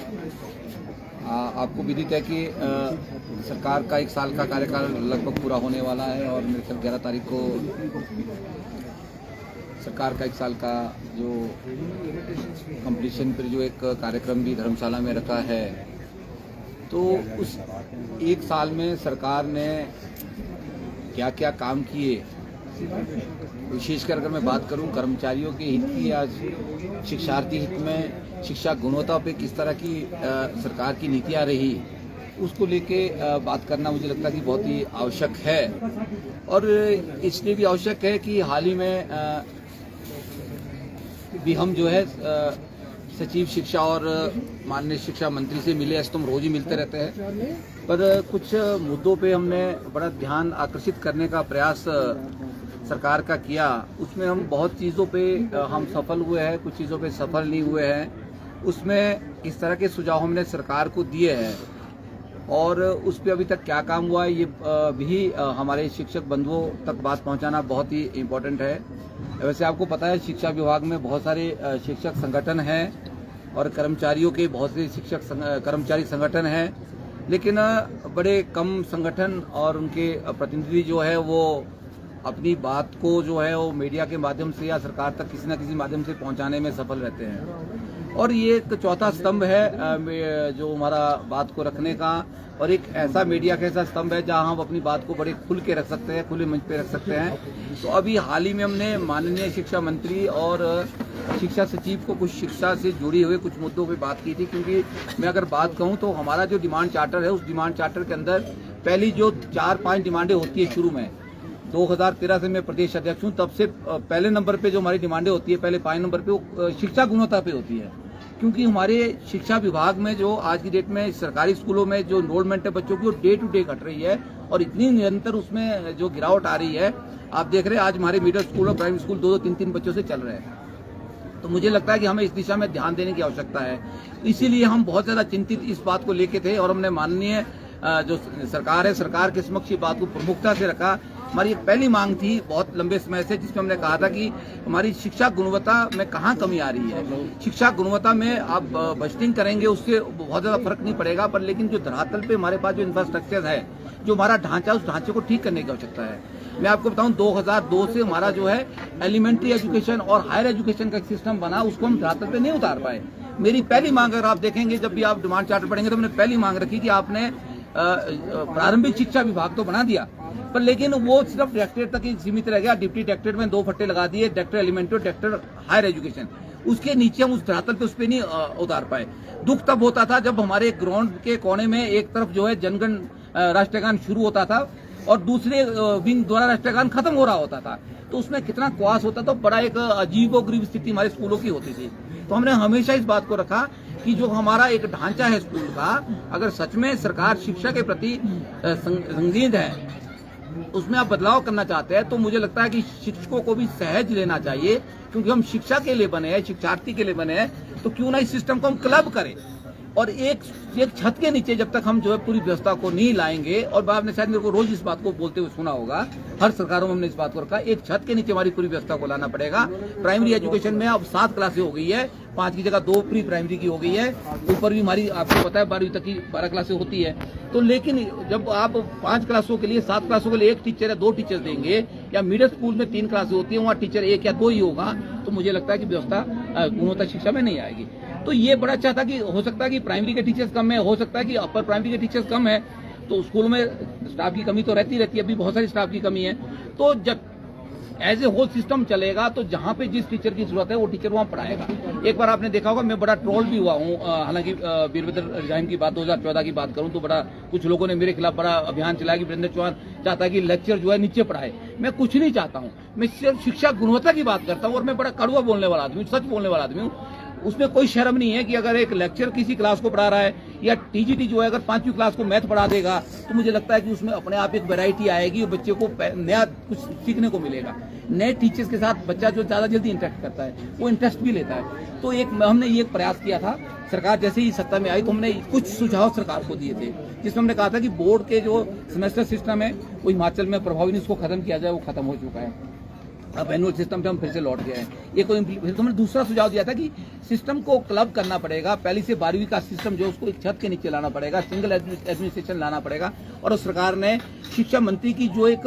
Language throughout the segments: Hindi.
आपको विदित है कि सरकार का 1 साल का कार्यकाल लगभग पूरा होने वाला है और मेरे ख्याल 11 तारीख को सरकार का 1 साल का जो कंप्लीशन पर जो एक कार्यक्रम भी धर्मशाला में रखा है, तो उस 1 साल में सरकार ने क्या क्या काम किए, विशेषकर अगर मैं बात करूं कर्मचारियों के हित की या शिक्षार्थी हित में शिक्षा गुणवत्ता पे किस तरह की सरकार की नीतियां रही, उसको लेके बात करना मुझे लगता है कि बहुत ही आवश्यक है। और इसलिए भी आवश्यक है कि हाल ही में भी हम जो है सचिव शिक्षा और माननीय शिक्षा मंत्री से मिले। ऐसे तो हम रोज ही मिलते रहते हैं, पर कुछ मुद्दों पे हमने बड़ा ध्यान आकर्षित करने का प्रयास सरकार का किया। उसमें हम बहुत चीज़ों पे हम सफल हुए हैं, कुछ चीज़ों पे सफल नहीं हुए हैं। उसमें इस तरह के सुझाव हमने सरकार को दिए हैं और उस पर अभी तक क्या काम हुआ है ये भी हमारे शिक्षक बंधुओं तक बात पहुंचाना बहुत ही इम्पोर्टेंट है। वैसे आपको पता है शिक्षा विभाग में बहुत सारे शिक्षक संगठन हैं और कर्मचारियों के बहुत से शिक्षक कर्मचारी संगठन हैं, लेकिन बड़े कम संगठन और उनके प्रतिनिधि जो है वो अपनी बात को जो है वो मीडिया के माध्यम से या सरकार तक किसी न किसी माध्यम से पहुंचाने में सफल रहते हैं। और ये एक चौथा स्तंभ है जो हमारा बात को रखने का, और एक ऐसा मीडिया का ऐसा स्तंभ है जहां हम अपनी बात को बड़े खुल के रख सकते हैं, खुले मंच पे रख सकते हैं। तो अभी हाल ही में हमने माननीय शिक्षा मंत्री और शिक्षा सचिव को कुछ शिक्षा से जुड़ी हुए कुछ मुद्दों पे बात की थी, क्योंकि मैं अगर बात कहूं तो हमारा जो डिमांड चार्टर है, उस डिमांड चार्टर के अंदर पहली जो 4-5 डिमांडें होती है शुरू में 2013 से मैं प्रदेश अध्यक्ष हूँ, तब से पहले नंबर पे जो हमारी डिमांडें होती है, पहले 5 नंबर पे वो शिक्षा गुणवत्ता पे होती है। क्योंकि हमारे शिक्षा विभाग में जो आज की डेट में सरकारी स्कूलों में जो एनरोलमेंट है बच्चों की, वो डे टू डे घट रही है और इतनी निरंतर उसमें जो गिरावट आ रही है, आप देख रहे हैं आज हमारे मिडिल स्कूल और प्राइमरी स्कूल 2-2, 3-3 बच्चों से चल रहे हैं। तो मुझे लगता है कि हमें इस दिशा में ध्यान देने की आवश्यकता है। इसीलिए हम बहुत ज्यादा चिंतित इस बात को लेके थे और हमने माननीय जो सरकार है, सरकार के समक्ष ये बात को प्रमुखता से रखा। हमारी एक पहली मांग थी बहुत लंबे समय से, जिसमें हमने कहा था कि हमारी शिक्षा गुणवत्ता में कहाँ कमी आ रही है। शिक्षा गुणवत्ता में आप बजटिंग करेंगे उससे बहुत ज्यादा फर्क नहीं पड़ेगा, पर लेकिन जो धरातल पे हमारे पास जो इंफ्रास्ट्रक्चर है, जो हमारा ढांचा, उस ढांचे को ठीक करने की आवश्यकता है। मैं आपको बताऊं 2002 से हमारा जो है एलिमेंट्री एजुकेशन और हायर एजुकेशन का सिस्टम बना, उसको हम धरातल पे नहीं उतार पाए। मेरी पहली मांग अगर आप देखेंगे, जब भी आप डिमांड चार्टर पढ़ेंगे, तो मैंने पहली मांग रखी कि आपने प्रारंभिक शिक्षा विभाग तो बना दिया, पर लेकिन वो सिर्फ डायरेक्टरेट तक ही सीमित रह गया। डिप्टी डायरेक्टरेट में 2 फट्टे लगा दिए, डायरेक्टर एलिमेंट्री और डायरेक्टर हायर एजुकेशन। उसके नीचे हम उस धरातल पे उस पे नहीं उतार पाए। दुख तब होता था जब हमारे ग्राउंड के कोने में एक तरफ जो है जनगण राष्ट्रगान शुरू होता था और दूसरे विंग द्वारा राष्ट्रगान खत्म हो रहा होता था, तो उसमें कितना क्वास होता था। बड़ा एक अजीबोगरीब स्थिति हमारे स्कूलों की होती थी। तो हमने हमेशा इस बात को रखा कि जो हमारा एक ढांचा है स्कूल का, अगर सच में सरकार शिक्षा के प्रति संजीद है, उसमें आप बदलाव करना चाहते हैं, तो मुझे लगता है कि शिक्षकों को भी सहज लेना चाहिए, क्योंकि हम शिक्षा के लिए बने हैं, शिक्षार्थी के लिए बने हैं। तो क्यों ना इस सिस्टम को हम क्लब करें और एक छत के नीचे जब तक हम जो है पूरी व्यवस्था को नहीं लाएंगे, और आपने शायद मेरे को रोज इस बात को बोलते हुए सुना होगा, हर सरकारों में हमने इस बात को रखा, एक छत के नीचे हमारी पूरी व्यवस्था को लाना पड़ेगा। प्राइमरी एजुकेशन में अब 7 क्लासें हो गई है, 5 की जगह 2 प्री प्राइमरी की हो गई है। ऊपर भी हमारी आपको पता है 12वीं तक की 12 क्लासें होती है। तो लेकिन जब आप 5 क्लासों के लिए 7 क्लासों के लिए 1 टीचर या 2 टीचर देंगे, या मिडिल स्कूल में 3 क्लासें होती है, वहाँ टीचर 1 या 2 ही होगा, तो मुझे लगता है कि व्यवस्था गुणवत्ता शिक्षा में नहीं आएगी। तो ये बड़ा अच्छा था कि हो सकता है कि प्राइमरी के टीचर्स कम है, हो सकता है कि अपर प्राइमरी के टीचर्स कम है, तो स्कूलों में स्टाफ की कमी तो रहती है, अभी बहुत सारी स्टाफ की कमी है। तो जब एज ए होल सिस्टम चलेगा, तो जहां पे जिस टीचर की जरूरत है वो टीचर वहां पढ़ाएगा। एक बार आपने देखा होगा, मैं बड़ा ट्रोल भी हुआ हूँ, हालांकि वीरभद्र रिजाइन की बात 2014 की बात करूं तो बड़ा कुछ लोगों ने मेरे खिलाफ बड़ा अभियान चलाया कि वीरेंद्र चौहान चाहता है कि लेक्चर जो है नीचे पढ़ाए। मैं कुछ नहीं चाहता हूँ, मैं सिर्फ शिक्षा गुणवत्ता की बात करता हूँ, और मैं बड़ा कड़वा बोलने वाला आदमी, सच बोलने वाला आदमी हूँ। उसमें कोई शर्म नहीं है कि अगर एक लेक्चर किसी क्लास को पढ़ा रहा है, या टीजीटी जो है अगर 5वीं क्लास को मैथ पढ़ा देगा, तो मुझे लगता है कि उसमें अपने आप एक वैरायटी आएगी और बच्चे को नया कुछ सीखने को मिलेगा। नए टीचर्स के साथ बच्चा जो ज्यादा जल्दी इंटरेक्ट करता है, वो इंटरेस्ट भी लेता है। तो हमने ये प्रयास किया था, सरकार जैसे ही सत्ता में आई तो हमने कुछ सुझाव सरकार को दिए थे, जिसमें हमने कहा था कि बोर्ड के जो सेमेस्टर सिस्टम है वो हिमाचल में प्रभावी नहीं, उसको खत्म किया जाए, वो खत्म हो चुका है। अब एनुअल सिस्टम पे हम फिर से लौट गए हैं। ये कोई फिर तो मैंने दूसरा सुझाव दिया था कि सिस्टम को क्लब करना पड़ेगा, पहली से 12वीं का सिस्टम जो उसको एक छत के नीचे लाना पड़ेगा, सिंगल एडमिनिस्ट्रेशन लाना पड़ेगा। और उस सरकार ने शिक्षा मंत्री की जो एक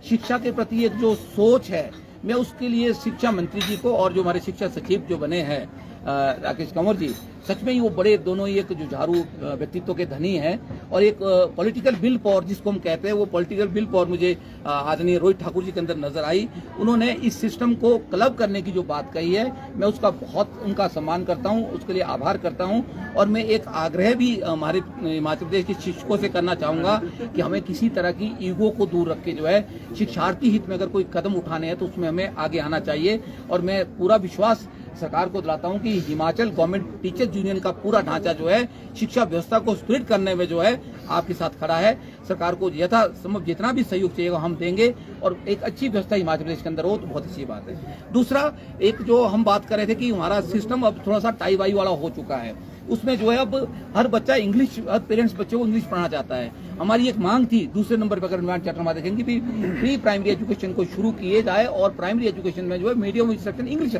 शिक्षा के प्रति एक जो सोच है, मैं उसके लिए शिक्षा मंत्री जी को और जो हमारे शिक्षा सचिव जो बने हैं राकेश कंवर जी, सच में ही वो बड़े दोनों ही एक जुझारू व्यक्तित्व के धनी हैं। और एक पॉलिटिकल विल पावर जिसको हम कहते हैं, वो पॉलिटिकल विल पावर मुझे आदरणीय रोहित ठाकुर जी के अंदर नजर आई। उन्होंने इस सिस्टम को क्लब करने की जो बात कही है, मैं उसका बहुत उनका सम्मान करता हूं, उसके लिए आभार करता हूं। और मैं एक आग्रह भी हमारे हिमाचल प्रदेश के शिक्षकों से करना चाहूंगा कि हमें किसी तरह की ईगो को दूर रख के जो है शिक्षार्थी हित में अगर कोई कदम उठाने हैं तो उसमें हमें आगे आना चाहिए। और मैं पूरा विश्वास सरकार को दिलाता हूं कि हिमाचल गवर्नमेंट टीचर्स यूनियन का पूरा ढांचा जो है शिक्षा व्यवस्था को सुदृढ़ करने में जो है आपके साथ खड़ा है। सरकार को यथासंभव जितना भी सहयोग चाहिएगा हम देंगे और एक अच्छी व्यवस्था हिमाचल प्रदेश के अंदर हो तो बहुत अच्छी बात है। दूसरा, एक जो हम बात कर रहे थे कि हमारा सिस्टम अब थोड़ा सा टाई वाई वाला हो चुका है, उसमें जो है अब हर बच्चा इंग्लिश, हर पेरेंट्स बच्चे को इंग्लिश पढ़ना चाहता है। हमारी एक मांग थी दूसरे नंबर पर, अगर एनवायरमेंट चैप्टर में देखेंगे भी प्री प्राइमरी एजुकेशन को शुरू किए जाए और प्राइमरी एजुकेशन में जो है मीडियम इंस्ट्रक्शन इंग्लिश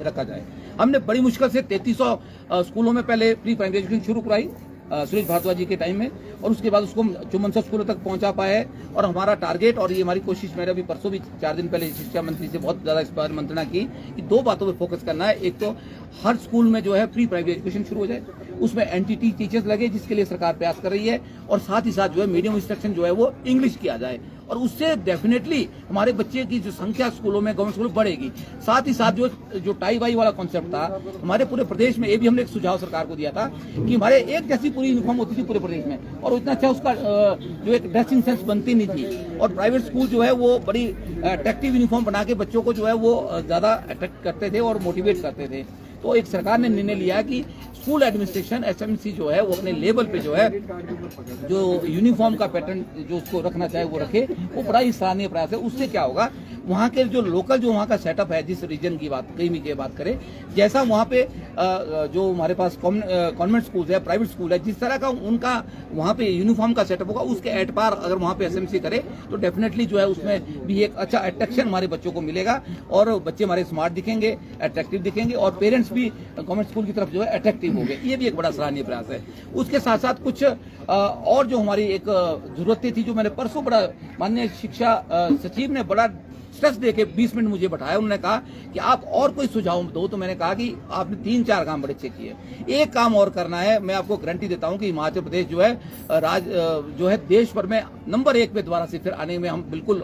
रखा जाए। हमने बड़ी मुश्किल से 3300 स्कूलों में पहले प्री प्राइमरी एजुकेशन शुरू कराई सुरेश भारद्वाज जी के टाइम में, और उसके बाद उसको 5400 स्कूलों तक पहुंचा पाए है। और हमारा टारगेट और ये हमारी कोशिश, मैंने अभी परसों भी 4 दिन पहले शिक्षा मंत्री से बहुत ज्यादा इस बार मंत्रणा की कि 2 बातों पर फोकस करना है। एक तो हर स्कूल में जो है प्री प्राइमरी एजुकेशन शुरू हो जाए, उसमें एनटीटी टीचर्स लगे जिसके लिए सरकार प्रयास कर रही है, और साथ ही साथ जो है मीडियम इंस्ट्रक्शन जो है वो इंग्लिश किया जाए। और उससे डेफिनेटली हमारे बच्चे की जो संख्या स्कूलों में, गवर्नमेंट स्कूलों बढ़ेगी। साथ ही साथ जो टाई वाई वाला कॉन्सेप्ट था हमारे पूरे प्रदेश में, ये भी हमने एक सुझाव सरकार को दिया था कि हमारे एक जैसी पूरी यूनिफॉर्म होती थी पूरे प्रदेश में, और उतना अच्छा उसका जो एक ड्रेसिंग सेंस बनती नहीं थी। और प्राइवेट स्कूल जो है वो बड़ी अट्रैक्टिव यूनिफॉर्म बना के बच्चों को जो है वो ज्यादा अट्रैक्ट करते थे और मोटिवेट करते थे। तो एक सरकार ने निर्णय लिया कि स्कूल एडमिनिस्ट्रेशन एसएमसी जो है वो अपने लेवल पे जो है जो यूनिफॉर्म का पैटर्न जो उसको रखना चाहे वो रखे। वो बड़ा ही सराहनीय प्रयास है। उससे क्या होगा, वहाँ के जो लोकल जो वहाँ का सेटअप है, जिस रीजन की बात कहीं भी बात करें, जैसा वहाँ पे जो हमारे पास कॉन्वेंट स्कूल है, प्राइवेट स्कूल है, जिस तरह का उनका वहाँ पे यूनिफॉर्म का सेटअप होगा, उसके एट पार अगर वहाँ पे एसएमसी करे तो डेफिनेटली जो है उसमें भी एक अच्छा अट्रैक्शन हमारे बच्चों को मिलेगा और बच्चे हमारे स्मार्ट दिखेंगे, अट्रैक्टिव दिखेंगे, और पेरेंट्स भी गवर्नमेंट स्कूल की तरफ जो है अट्रैक्टिव हो गए। ये भी एक बड़ा सराहनीय प्रयास है। उसके साथ साथ कुछ और जो हमारी एक जरूरतें थी, जो मैंने परसों बड़ा माननीय शिक्षा सचिव ने बड़ा स्ट्रेस देके 20 मिनट मुझे बैठाया। उन्होंने कहा कि आप और कोई सुझाव दो, तो मैंने कहा कि आपने 3-4 काम बड़े अच्छे किए, एक काम और करना है। मैं आपको गारंटी देता हूं कि हिमाचल प्रदेश जो है जो है देश भर में नंबर 1 पे दोबारा से फिर आने में हम बिल्कुल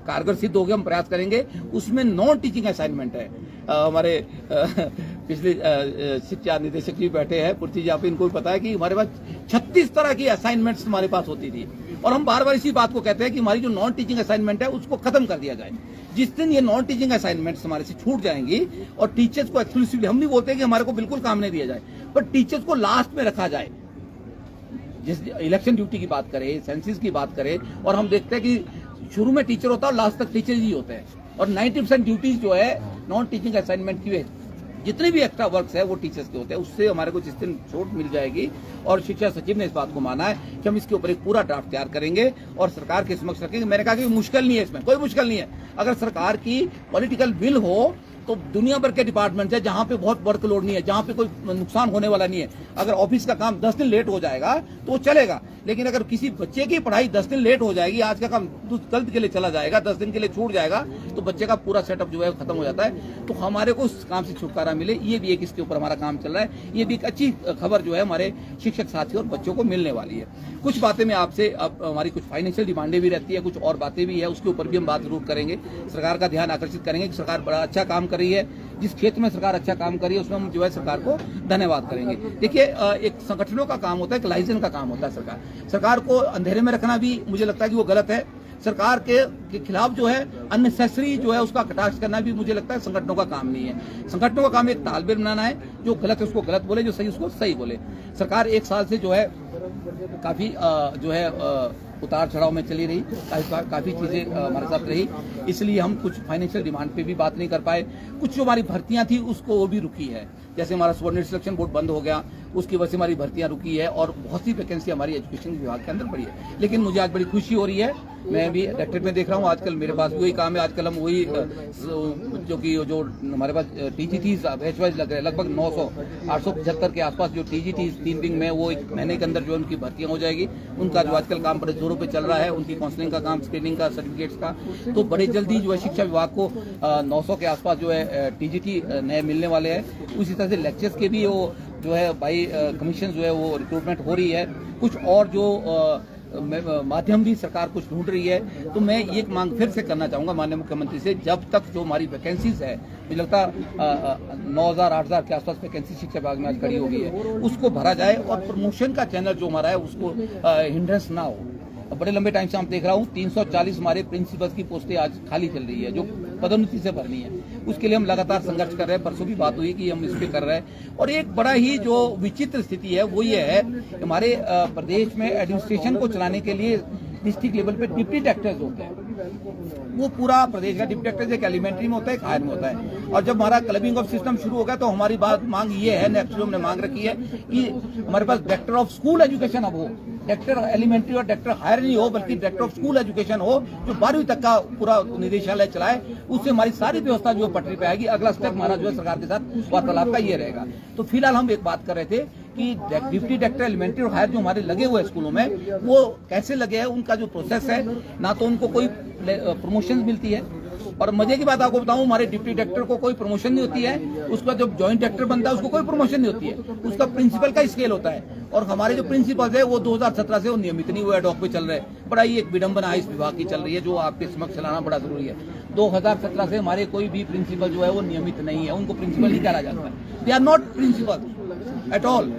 कारगर सिद्ध हो गए। हम प्रयास करेंगे। उसमें नॉन टीचिंग असाइनमेंट है। हमारे पिछले शिक्षा निदेशक जी बैठे हैं, पूर्ति जी, आप इनको भी पता है कि हमारे पास 36 तरह की असाइनमेंट्स हमारे पास होती थी, और हम बार बार इसी बात को कहते हैं कि हमारी जो नॉन टीचिंग असाइनमेंट है उसको खत्म कर दिया जाए। जिस दिन ये नॉन टीचिंग असाइनमेंट्स हमारे से छूट जाएंगी और टीचर्स को एक्सक्लूसिवली, हम नहीं बोलते कि हमारे को बिल्कुल काम नहीं दिया जाए, पर टीचर्स को लास्ट में रखा जाए। जिस इलेक्शन ड्यूटी की बात करें, सेंसिस की बात करें, और हम देखते हैं कि शुरू में टीचर होता है और लास्ट तक टीचर ही होते हैं, और 90% ड्यूटीज जो है नॉन टीचिंग असाइनमेंट की जितने भी एक्स्ट्रा वर्क्स है वो टीचर्स के होते हैं। उससे हमारे को जिस दिन छूट मिल जाएगी, और शिक्षा सचिव ने इस बात को माना है कि हम इसके ऊपर एक पूरा ड्राफ्ट तैयार करेंगे और सरकार के समक्ष रखेंगे। मैंने कहा कि मुश्किल नहीं है, इसमें कोई मुश्किल नहीं है। अगर सरकार की पॉलिटिकल विल हो तो दुनिया भर के डिपार्टमेंट है जहां पे बहुत वर्कलोड नहीं है, जहां पे कोई नुकसान होने वाला नहीं है। अगर ऑफिस का काम 10 दिन लेट हो जाएगा तो वो चलेगा, लेकिन अगर किसी बच्चे की पढ़ाई 10 दिन लेट हो जाएगी, आज का काम कल के लिए चला जाएगा, 10 दिन के लिए छूट जाएगा, तो बच्चे का पूरा सेटअप जो है खत्म हो जाता है। तो हमारे को उस काम से छुटकारा मिले, ये भी एक इसके ऊपर हमारा काम चल रहा है। ये भी एक अच्छी खबर जो है हमारे शिक्षक साथियों और बच्चों को मिलने वाली है। कुछ बातें मैं आपसे, अब हमारी कुछ फाइनेंशियल डिमांडें भी रहती है, कुछ और बातें भी है, उसके ऊपर भी हम बात जरूर करेंगे। सरकार का ध्यान आकर्षित करेंगे कि सरकार बड़ा अच्छा काम कर रही है। जिस क्षेत्र में सरकार अच्छा काम कर रही है उसमें हम जो है सरकार को धन्यवाद करेंगे। देखिए, एक संगठनों का काम होता है, एक लाइसेंस का काम होता है। सरकार को अंधेरे में रखना भी मुझे लगता है कि वो गलत है। सरकार के खिलाफ जो है अननेसेसरी जो है उसका कटाक्ष करना भी मुझे लगता है संगठनों का काम नहीं है। संगठनों का काम एक तालमेल बनाना है, जो गलत है उसको गलत बोले, जो सही उसको सही बोले। सरकार 1 साल से जो है काफी जो है उतार चढ़ाव में चली रही, काफी चीजें हमारे साथ रही, इसलिए हम कुछ फाइनेंशियल डिमांड पे भी बात नहीं कर पाए। कुछ जो हमारी भर्तियां थी उसको वो भी रुकी है, जैसे हमारा सबऑर्डिनेट सिलेक्शन बोर्ड बंद हो गया, उसकी वजह से हमारी भर्तियां रुकी है और बहुत सी वैकेंसी हमारी एजुकेशन विभाग के अंदर पड़ी है। लेकिन मुझे आज बड़ी खुशी हो रही है, मैं भी डायरेक्टरेट में देख रहा हूँ, आजकल मेरे पास भी वही काम है। आजकल हम वही जो हमारे पास टीजीटी बैच वाइज लग रहे हैं, लगभग 875 के आसपास जो टीजीटी 3 विंग में, वो 1 महीने के अंदर जो उनकी भर्तियां हो जाएगी। उनका जो आजकल काम बड़े जोरों पे चल रहा है, उनकी काउंसलिंग का काम, स्क्रीनिंग का, सर्टिफिकेट्स का, तो बड़े जल्दी जो है शिक्षा विभाग को 900 के आसपास जो है टीजीटी नए मिलने वाले हैं। उसी तरह से लेक्चर्स के भी वो जो है बाई कमीशन जो है वो रिक्रूटमेंट हो रही है। कुछ और जो माध्यम भी सरकार कुछ ढूंढ रही है। तो मैं ये मांग फिर से करना चाहूंगा माननीय मुख्यमंत्री से, जब तक जो हमारी वैकेंसीज है, मुझे लगता 9,000 8,000 के आसपास वैकेंसी शिक्षा विभाग में आज खड़ी हो गई है, उसको भरा जाए और प्रमोशन का चैनल जो हमारा है उसको हिंड्रेंस ना हो। बड़े लंबे टाइम से हम देख रहा हूँ 340 हमारे प्रिंसिपल्स की पोस्टें आज खाली चल रही है जो पदोन्नति से भरनी है। उसके लिए हम लगातार संघर्ष कर रहे हैं। परसों भी बात हुई कि हम इस पे कर रहे हैं। और एक बड़ा ही जो विचित्र स्थिति है वो ये है, हमारे प्रदेश में एडमिनिस्ट्रेशन को चलाने के लिए डिस्ट्रिक्ट लेवल पे डिप्टी डायरेक्टर्स होते हैं। वो पूरा प्रदेश का डिप्टी डायरेक्टर एक एलिमेंट्री में होता है, एक हायर में होता है। और जब हमारा क्लबिंग ऑफ सिस्टम शुरू हो गया तो हमारी बात मांग ये है, नेक्स्ट हमने मांग रखी है कि हमारे पास डायरेक्टर ऑफ स्कूल एजुकेशन अब हो। डायरेक्टर एलिमेंट्री और डायरेक्टर हायर नहीं हो, बल्कि डायरेक्टर ऑफ स्कूल एजुकेशन हो, जो 12वीं तक का पूरा निदेशालय चलाए। उससे हमारी सारी व्यवस्था जो पटरी पे आएगी। अगला स्टेप हमारा जो है सरकार के साथ वार्तालाप का ये रहेगा। तो फिलहाल हम एक बात कर रहे थे कि डिप्टी डायरेक्टर एलिमेंट्री और हायर जो हमारे लगे हुए स्कूलों में, वो कैसे लगे हैं, उनका जो प्रोसेस है, ना तो उनको कोई प्रमोशन मिलती है। और मजे की बात आपको बताऊं, हमारे डिप्टी डायरेक्टर को कोई प्रमोशन नहीं होती है। उसका जब ज्वाइंट डायरेक्टर बनता है उसको कोई प्रमोशन नहीं होती है, उसका प्रिंसिपल का स्केल होता है। और हमारे जो प्रिंसिपल है वो 2017 से वो नियमित नहीं हुए, एडॉक पे चल रहे हैं। बड़ा ही एक विडंबना इस विभाग की चल रही है, जो आपके समक्ष चलाना बड़ा जरूरी है। 2017 से हमारे कोई भी प्रिंसिपल जो है वो नियमित नहीं है, उनको प्रिंसिपल नहीं कहा जाता है। They are not principal at all,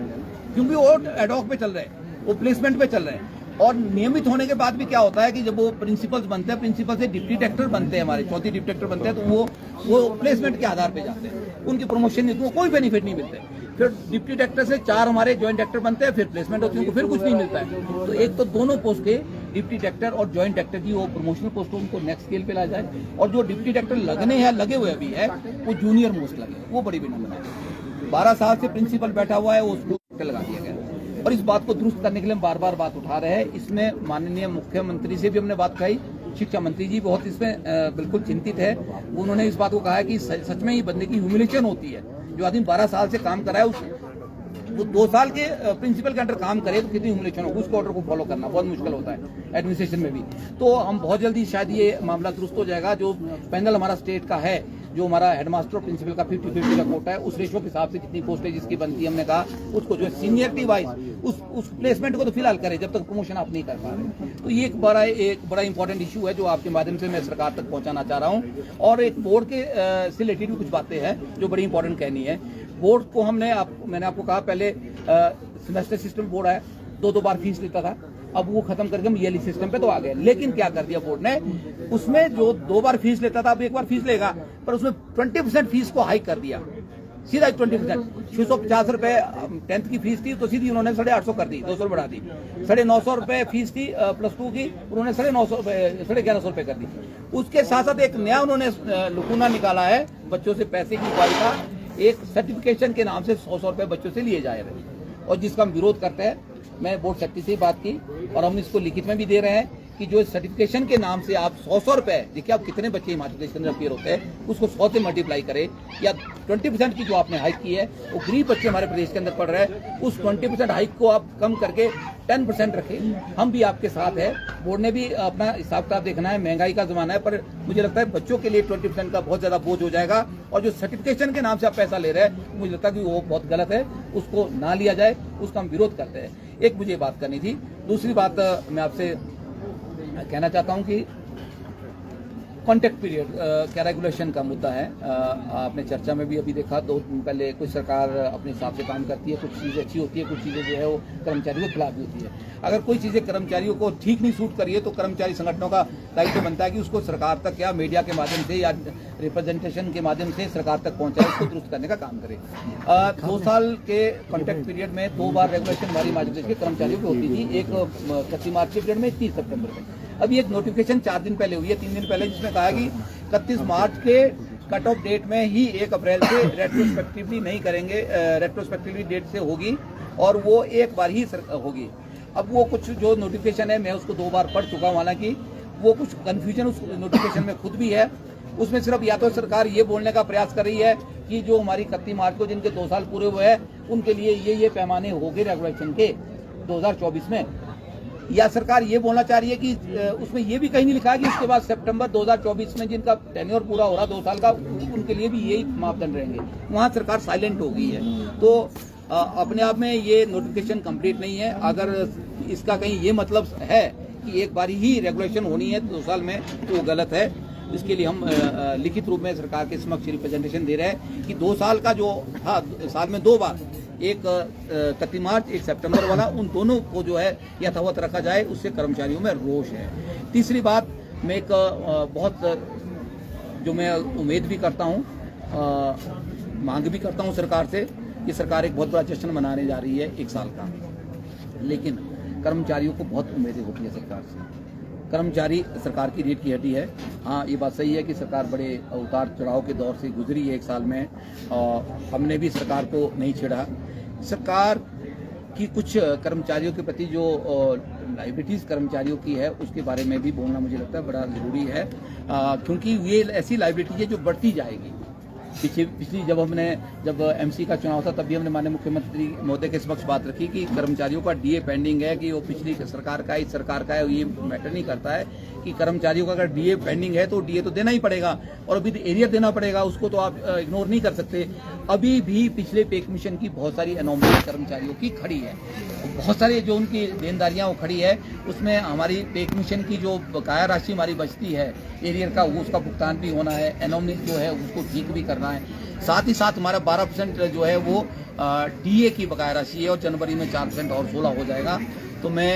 क्योंकि वो एडॉक पे चल रहे हैं, वो प्लेसमेंट पे चल रहे हैं। और नियमित होने के बाद भी क्या होता है कि जब वो प्रिंसिपल्स बनते हैं, प्रिंसिपल से डिप्टी डायरेक्टर बनते हैं, हमारे चौथी डिप्टी डायरेक्टर बनते हैं, तो वो प्लेसमेंट के आधार पे जाते हैं, उनकी प्रमोशन नहीं, उनको कोई बेनिफिट नहीं मिलते। फिर डिप्टी डायरेक्टर से 4 हमारे ज्वाइंट डायरेक्टर बनते हैं, फिर प्लेसमेंट होती है, उनको फिर कुछ नहीं मिलता है। तो एक तो दोनों पोस्ट के डिप्टी डायरेक्टर और ज्वाइंट डायरेक्टर की वो प्रमोशनल पोस्ट उनको नेक्स्ट स्केल पे ला जाए। और जो डिप्टी डायरेक्टर लगे हुए अभी है, वो जूनियर मोस्ट लगे, वो बड़ी विडंबना है। 12 साल से प्रिंसिपल बैठा हुआ है, वो उसको लगा दिया गया। और इस बात को दुरुस्त करने के लिए हम बार बार बात उठा रहे हैं। इसमें माननीय मुख्यमंत्री से भी हमने बात कही, शिक्षा मंत्री जी बहुत इसमें बिल्कुल चिंतित है। उन्होंने इस बात को कहा है कि सच में ही बंदे की ह्यूमिलेशन होती है। जो आदमी 12 साल से काम कर रहा है, वो 2 साल के प्रिंसिपल के अंडर काम करे तो कितनी ह्यूमिलेशन हो, उसको ऑर्डर को फॉलो करना बहुत मुश्किल होता है एडमिनिस्ट्रेशन में भी। तो हम बहुत जल्दी शायद ये मामला दुरुस्त हो जाएगा। जो पैनल हमारा स्टेट का है, जो हमारा हेडमास्टर और प्रिंसिपल का 50-50 का कोटा है, उस रेशो के हिसाब से कितनी पोस्टें जिसकी बनती है, हमने कहा उसको जो है सीनियरिटी वाइज उस प्लेसमेंट को तो फिलहाल करे जब तक प्रमोशन आप नहीं कर पा रहे। तो ये एक बड़ा इंपॉर्टेंट इशू है जो आपके माध्यम से मैं सरकार तक पहुंचाना चाह रहा हूं। और एक बोर्ड के से रिलेटेड भी कुछ बातें हैं जो बड़ी इंपॉर्टेंट कहनी है। बोर्ड को मैंने आपको कहा, पहले सेमेस्टर सिस्टम बोर्ड है, 2 बार फीस लेता था, अब वो खत्म करके हम ईयरली सिस्टम पे तो आ गए। लेकिन क्या कर दिया बोर्ड ने, उसमें जो 2 बार फीस लेता था अब 1 बार फीस लेगा, पर उसमें 20% फीस को हाइक कर दिया, सीधा 20%। 650 रुपए 10th की फीस थी तो सीधी उन्होंने 850 कर दी, 200 बढ़ा दी। 950 रुपए फीस थी +2 की, उन्होंने 1150 रुपए कर दी। उसके साथ साथ एक नया उन्होंने लुकुना निकाला है, बच्चों से पैसे की क्वालिटी का एक सर्टिफिकेशन के नाम से 100 रुपए बच्चों से लिए जा रहे हैं, और जिसका हम विरोध करते हैं। मैं बोर्ड सेक्रेटरी से बात की और हम इसको लिखित में भी दे रहे हैं कि जो सर्टिफिकेशन के नाम से आप 100 रुपए, देखिए आप कितने बच्चे हिमाचल प्रदेश के अंदर अपियर होते हैं, उसको 100 से मल्टीप्लाई करें, या 20% की जो आपने हाइक की है, वो गरीब बच्चे हमारे प्रदेश के अंदर पढ़ रहे हैं, उस 20% हाइक को आप कम करके 10% रखें। हम भी आपके साथ है। बोर्ड ने भी अपना हिसाब किताब देखना है, महंगाई का जमाना है, पर मुझे लगता है बच्चों के लिए 20% का बहुत ज्यादा बोझ हो जाएगा। और जो सर्टिफिकेशन के नाम से आप पैसा ले रहे हैं, मुझे लगता है कि वो बहुत गलत है, उसको ना लिया जाए, उसका हम विरोध करते हैं। एक मुझे बात करनी थी। दूसरी बात मैं आपसे कहना चाहता हूं कि कॉन्टेक्ट पीरियड क्या रेगुलेशन का मुद्दा है। आपने चर्चा में भी अभी देखा, 2 दिन पहले कुछ सरकार अपने हिसाब से काम करती है, कुछ चीज़ें अच्छी होती है, कुछ चीज़ें जो है वो कर्मचारियों के खिलाफ भी होती है। अगर कोई चीज़ें कर्मचारियों को ठीक नहीं सूट करिए तो कर्मचारी संगठनों का दायित्व बनता है कि उसको सरकार तक या मीडिया के माध्यम से या रिप्रेजेंटेशन के माध्यम से सरकार तक पहुंचाए, उसको दुरुस्त करने का काम करे। 2 साल के कॉन्ट्रैक्ट पीरियड में 2 बार रेगुलेशन हमारी हिमाचल प्रदेश के कर्मचारियों की होती थी, एक 31 मार्च के पीरियड में, 30 सितंबर में। अभी एक नोटिफिकेशन 4 दिन पहले हुई है, 3 दिन पहले, जिसमें कहा कि 31 मार्च के कट ऑफ डेट में ही 1 अप्रैल से रेट्रोस्पेक्टिवली नहीं करेंगे, रेट्रोस्पेक्टिवली डेट से होगी और वो एक बार ही होगी। अब वो कुछ जो नोटिफिकेशन है मैं उसको 2 बार पढ़ चुका हूँ, हालांकि वो कुछ कन्फ्यूजन उस नोटिफिकेशन में खुद भी है। उसमें सिर्फ या तो सरकार ये बोलने का प्रयास कर रही है कि जो हमारी 31 मार्च को जिनके 2 साल पूरे हुए हैं उनके लिए ये पैमाने हो गए रेगुलेशन के 2024 में, या सरकार ये बोलना चाह रही है कि उसमें ये भी कहीं नहीं लिखा है कि उसके बाद सितंबर 2024 में जिनका टेन्योर पूरा हो रहा 2 साल का उनके लिए भी यही मापदंड रहेंगे। वहाँ सरकार साइलेंट हो गई है। तो अपने आप में ये नोटिफिकेशन कंप्लीट नहीं है। अगर इसका कहीं ये मतलब है कि एक बार ही रेगुलेशन होनी है 2 साल में, तो वो गलत है। इसके लिए हम लिखित रूप में सरकार के समक्ष रिप्रेजेंटेशन दे रहे हैं कि 2 साल का जो था, साल में 2 बार, एक 31 मार्च, एक सितंबर वाला, उन दोनों को जो है यथावत रखा जाए। उससे कर्मचारियों में रोष है। तीसरी बात, मैं एक बहुत जो मैं उम्मीद भी करता हूँ, मांग भी करता हूँ सरकार से कि सरकार एक बहुत बड़ा जश्न मनाने जा रही है 1 साल का, लेकिन कर्मचारियों को बहुत उम्मीदें होती है सरकार से। कर्मचारी सरकार की रीढ़ की हड्डी है। हाँ, ये बात सही है कि सरकार बड़े उतार चढ़ाव के दौर से गुजरी है 1 साल में, और हमने भी सरकार को नहीं छेड़ा। सरकार की कुछ कर्मचारियों के प्रति जो लाइबिलिटीज कर्मचारियों की है उसके बारे में भी बोलना मुझे लगता है बड़ा जरूरी है, क्योंकि ये ऐसी लाइबिलिटी है जो बढ़ती जाएगी। पिछली जब एमसी का चुनाव था तब भी हमने माननीय मुख्यमंत्री महोदय के समक्ष बात रखी कि कर्मचारियों का डीए पेंडिंग है, कि वो पिछली सरकार का है, इस सरकार का है, ये मैटर नहीं करता है कि कर्मचारियों का अगर डीए पेंडिंग है तो डीए तो देना ही पड़ेगा, और अभी एरियर देना पड़ेगा, उसको तो आप इग्नोर नहीं कर सकते। अभी भी पिछले पे कमीशन की बहुत सारी एनोमली कर्मचारियों की खड़ी है, बहुत सारी जो उनकी देनदारियां वो खड़ी है, उसमें हमारी पे कमीशन की जो बकाया राशि हमारी बचती है एरियर का, उसका भुगतान भी होना है, एनोमली जो है उसको ठीक भी करना है। साथ ही साथ हमारा 12% जो है वो डीए की बकाया राशि है, और जनवरी में 4% और 16 हो जाएगा। तो मैं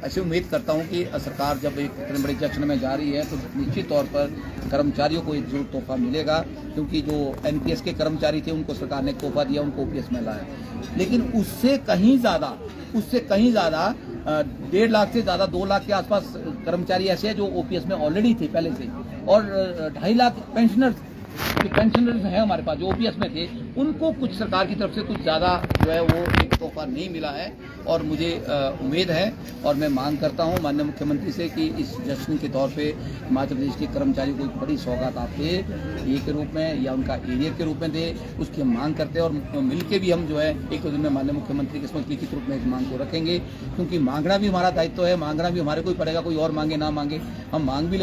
ऐसे उम्मीद करता हूं कि सरकार जब एक इतने बड़े जश्न में जा रही है तो निश्चित तौर पर कर्मचारियों को एक जरूर तोहफा मिलेगा, क्योंकि जो एनपीएस के कर्मचारी थे उनको सरकार ने तोहफा दिया, उनको ओपीएस में लाया, लेकिन उससे कहीं ज़्यादा 1.5 लाख से ज़्यादा 2 लाख के आसपास कर्मचारी ऐसे हैं जो ओपीएस में ऑलरेडी थे पहले से, और 2.5 लाख पेंशनर्स हैं हमारे पास जो ओपीएस में थे, उनको कुछ सरकार की तरफ से कुछ ज़्यादा जो है वो एक तोहफा नहीं मिला है। और मुझे उम्मीद है और मैं मांग करता हूं माननीय मुख्यमंत्री से कि इस जश्न के तौर पे हिमाचल प्रदेश के कर्मचारियों को एक बड़ी सौगात आप दे, ए के रूप में या उनका एरियर के रूप में दे, उसकी हम मांग करते हैं। और मिलकर भी हम जो है 1-2 दिन में माननीय मुख्यमंत्री के समक्ष लिखित रूप में इस मांग को रखेंगे, क्योंकि मांगना भी हमारा दायित्व है, मांगना भी हमारे को ही पड़ेगा, कोई और मांगे ना मांगे, हम मांग भी